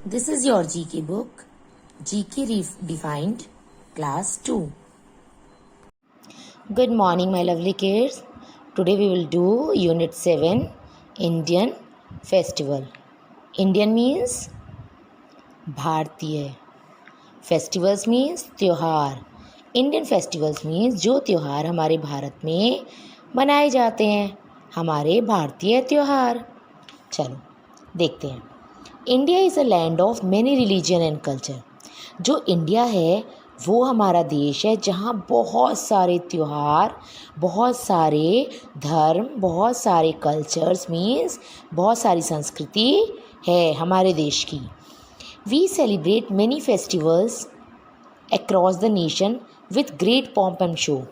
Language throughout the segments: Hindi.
This is your GK book, GK Defined, Class 2. Good morning, my lovely kids. Today we will do Unit 7, Indian Festival. Indian means भारतीय. Festivals means त्योहार. Indian festivals means जो त्योहार हमारे भारत में मनाए जाते हैं, हमारे भारतीय त्योहार. चलो देखते हैं. India is a land of many religion and culture. जो इंडिया है वो हमारा देश है जहाँ बहुत सारे त्यौहार, बहुत सारे धर्म, बहुत सारे कल्चर्स मीन्स बहुत सारी संस्कृति है हमारे देश की. We celebrate many festivals across the nation with great pomp and show.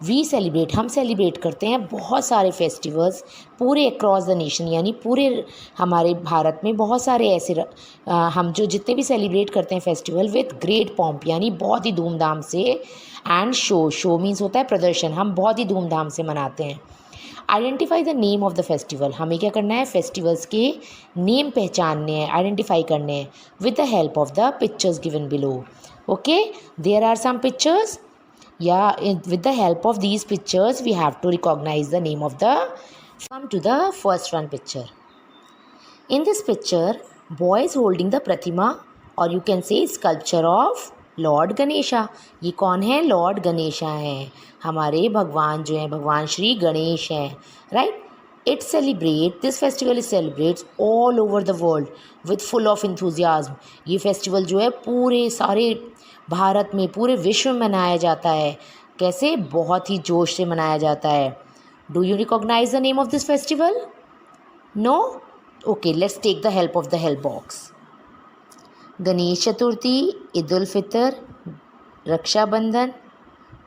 हम सेलिब्रेट करते हैं बहुत सारे फेस्टिवल्स पूरे अक्रॉस द नेशन, यानी पूरे हमारे भारत में बहुत सारे ऐसे हम जो जितने भी सेलिब्रेट करते हैं फेस्टिवल विथ ग्रेट पॉम्प यानी बहुत ही धूमधाम से, एंड शो मीन्स होता है प्रदर्शन, हम बहुत ही धूमधाम से मनाते हैं. Identify the name of the festival. हमें क्या करना है, फेस्टिवल्स के नेम पहचानने हैं, आइडेंटिफाई करने हैं with the help of the pictures given below. Okay, there are some pictures. With the help of these pictures we have to recognize the name of the. Come to the first one picture. In this picture, boy is holding the pratima or you can say sculpture of Lord Ganesha. ये कौन है, लॉर्ड गणेशा हैं, हमारे भगवान जो हैं, भगवान श्री गणेश हैं, right. This festival is celebrates all over the world with full of enthusiasm. ये फेस्टिवल जो है पूरे सारे भारत में, पूरे विश्व में मनाया जाता है. कैसे, बहुत ही जोश से मनाया जाता है. Do you recognise the name of this festival? No? Okay, let's take the help of the help box. Ganesh Chaturthi, Eid ul Fitr, Rakshabandhan.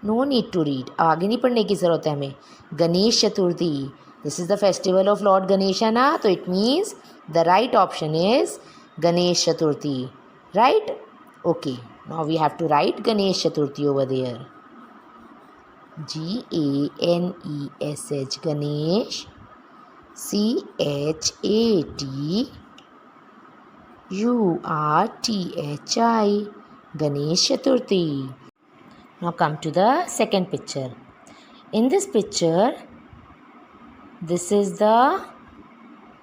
No need to read, आगे नहीं पढ़ने की ज़रूरत है हमें. Ganesh Chaturthi, this is the festival of lord Ganesha ना, तो it means the right option is Ganesh Chaturthi, right. Okay, now we have to write Ganesh Chaturthi over there. Ganesh, Ganesh, Chaturthi, Ganesh Chaturthi. Now come to the second picture. In this picture, this is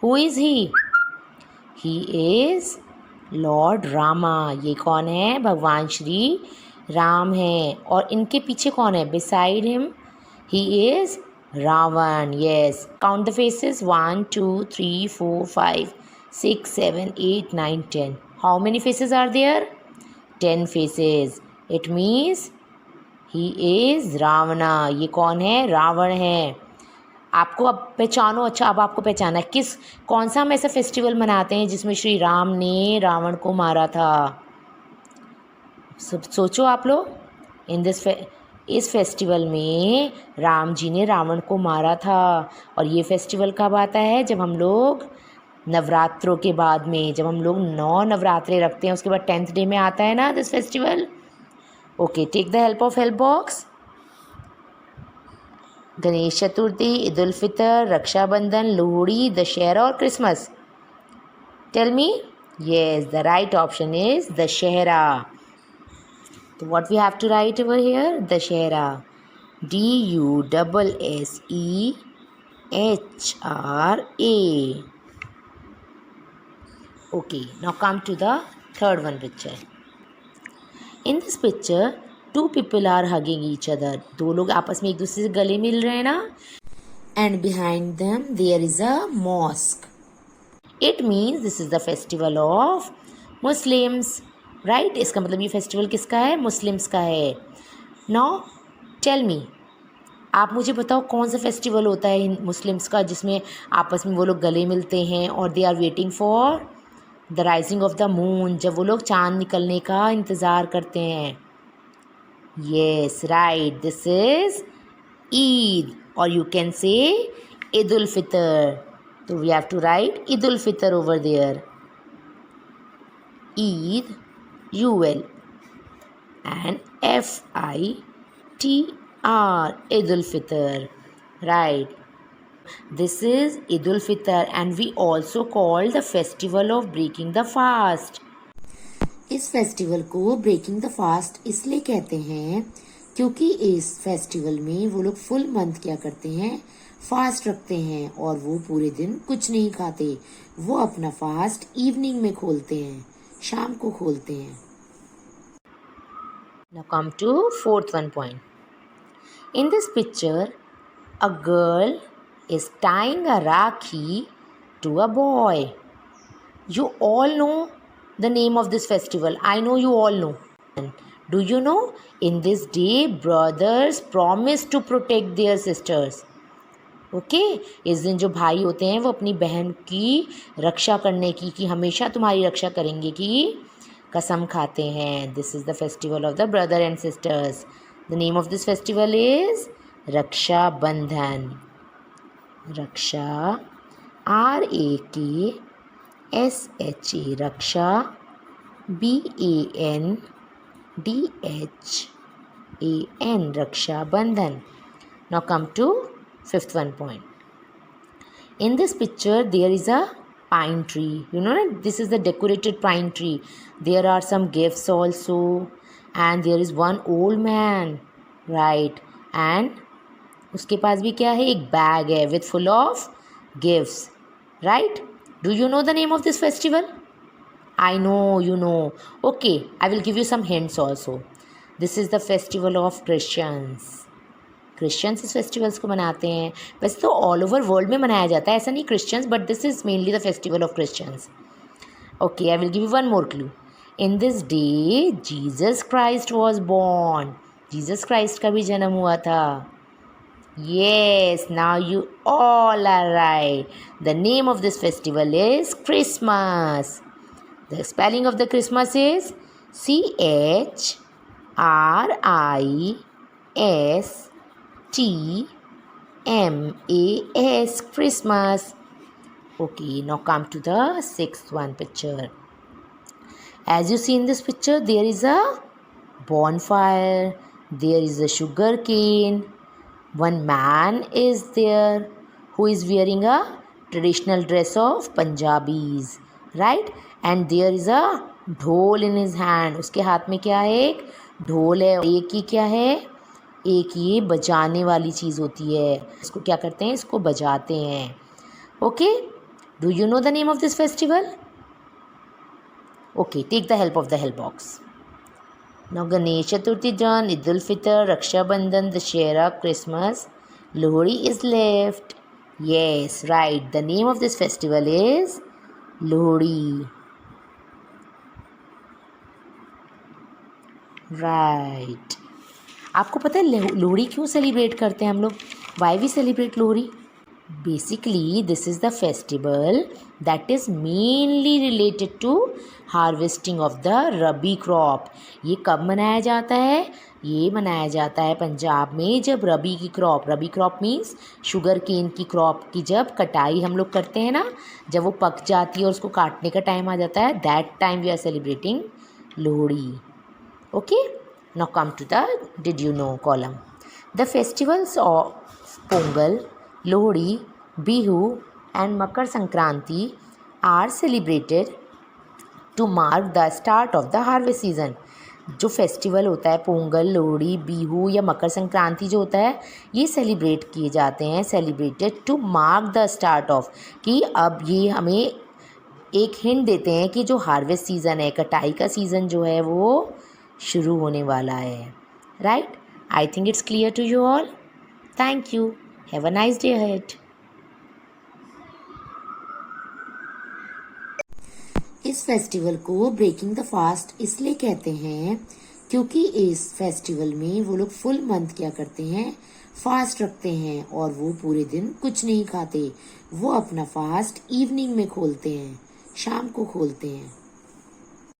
who is he? He is Lord Rama. ये कौन है, भगवान श्री राम हैं. और इनके पीछे कौन है, beside him he is Ravana. Yes, count the faces. 1 2 3 4 5 6 7 8 9 10. How many faces are there? 10 faces. It means he is Ravana. ये कौन है, रावण है. आपको अब पहचानो. अच्छा, अब आपको पहचाना है कौन सा हम ऐसा फेस्टिवल मनाते हैं जिसमें श्री राम ने रावण को मारा था. सब सोचो आप लोग. इस फेस्टिवल में राम जी ने रावण को मारा था. और ये फेस्टिवल कब आता है, जब हम लोग नवरात्रों के बाद में, जब हम लोग 9 नवरात्रे रखते हैं उसके बाद 10th डे में आता है ना this festival. Okay, take the help of help box. Ganesh Chaturthi, Eid ul Fitr, Rakshabandhan, Lohri, Dussehra और Christmas. Tell me. Yes, the right option is Dussehra. तो what we have to write over here, Dussehra. DUSSEHRA. Okay, now come to the third one picture. In this picture 2 people are hugging each other. 2 लोग आपस में एक दूसरे से गले मिल रहे हैं ना. And behind them there is a mosque. It means this is the festival of Muslims, right? इसका मतलब ये फेस्टिवल किसका है, मुस्लिम्स का है. Now tell me, आप मुझे बताओ कौन सा फेस्टिवल होता है मुस्लिम्स का जिसमें आपस में वो लोग गले मिलते हैं और they are waiting for the rising of the moon, जब वो लोग चांद निकलने का इंतज़ार करते हैं. Yes, right. This is Eid, or you can say Eid ul Fitr. So we have to write Eid ul Fitr over there. Eid, UL and FITR, Eid ul Fitr. Right. This is Eid ul Fitr, and we also call the festival of breaking the fast. इस फेस्टिवल को ब्रेकिंग द फास्ट इसलिए कहते हैं क्योंकि इस फेस्टिवल में वो लोग फुल मंथ क्या करते हैं, फास्ट रखते हैं और वो पूरे दिन कुछ नहीं खाते। वो अपना फास्ट इवनिंग में खोलते हैं, शाम को खोलते हैं। Now come to fourth one point. In this picture, a girl is tying a rakhi to a boy. You all know the name of this festival. I know you all know. Do you know? In this day, brothers promise to protect their sisters. Okay इस दिन जो भाई होते हैं वो अपनी बहन की रक्षा करने की, कि हमेशा तुम्हारी रक्षा करेंगे की कसम खाते हैं। This is the festival of the brother and sisters. The name of this festival is Raksha Bandhan. Raksha RAKSHA Raksha BANDHAN Raksha Bandhan. Now come to fifth one point. In this picture there is a pine tree. You know, this is the decorated pine tree. There are some gifts also, and there is one old man, right? And उसके पास भी क्या है, एक बैग है with full of gifts, right? Do you know the name of this festival? I know you know. Okay, I will give you some hints also. This is the festival of Christians. Christians इस फेस्टिवल्स को मनाते हैं। वैसे तो ऑल ओवर वर्ल्ड में मनाया जाता है, ऐसा नहीं Christians, but this is mainly the festival of Christians. Okay, I will give you one more clue. In this day Jesus Christ was born. Jesus Christ का भी जन्म हुआ था। Yes, now you all are right. The name of this festival is Christmas. The spelling of the Christmas is CHRISTMAS, Christmas. Okay, now come to the sixth one picture. As you see in this picture, there is a bonfire, there is a sugar cane. One man is there who is wearing a traditional dress of Punjabis, right? And there is a ढोल in his hand. उसके हाथ में क्या है, एक ढोल है। एक ही क्या है, एक ये बजाने वाली चीज़ होती है। इसको क्या करते हैं, इसको बजाते हैं। Okay, do you know the name of this festival? Okay, take the help of the help box. Now Ganesh Chaturthi done, Eid ul Fitr, Raksha Bandhan, Dussehra, Christmas, Lohri is left. Yes, right, the name of this festival is Lohri. Right, आपको पता है लोहड़ी क्यों सेलिब्रेट करते हैं हम लोग? Why we celebrate Lohri? Basically this is the festival that is mainly related to harvesting of the rabi crop. ये कब मनाया जाता है? ये मनाया जाता है पंजाब में जब रबी क्रॉप मीन्स शुगर केन की क्रॉप की जब कटाई हम लोग करते हैं ना, जब वो पक जाती है और उसको काटने का टाइम आ जाता है, that time we are celebrating Lohri. Okay, now come to the did you know column. The festivals of Pongal, Lohri, Bihu and Makar Sankranti are celebrated to mark the start of the harvest season. जो फेस्टिवल होता है पोंगल, लोहड़ी, बिहू या मकर संक्रांति जो होता है, ये सेलिब्रेट किए जाते हैं, celebrated to mark the start of, कि अब ये हमें एक हिंट देते हैं कि जो हार्वेस्ट सीज़न है, कटाई का सीज़न जो है वो शुरू होने वाला है। Right, I think it's clear to you all. Thank you, have a nice day ahead. इस फेस्टिवल को ब्रेकिंग द फास्ट इसलिए कहते हैं क्योंकि इस फेस्टिवल में वो लोग फुल मंथ क्या करते हैं, फास्ट रखते हैं और वो पूरे दिन कुछ नहीं खाते। वो अपना फास्ट इवनिंग में खोलते हैं, शाम को खोलते हैं।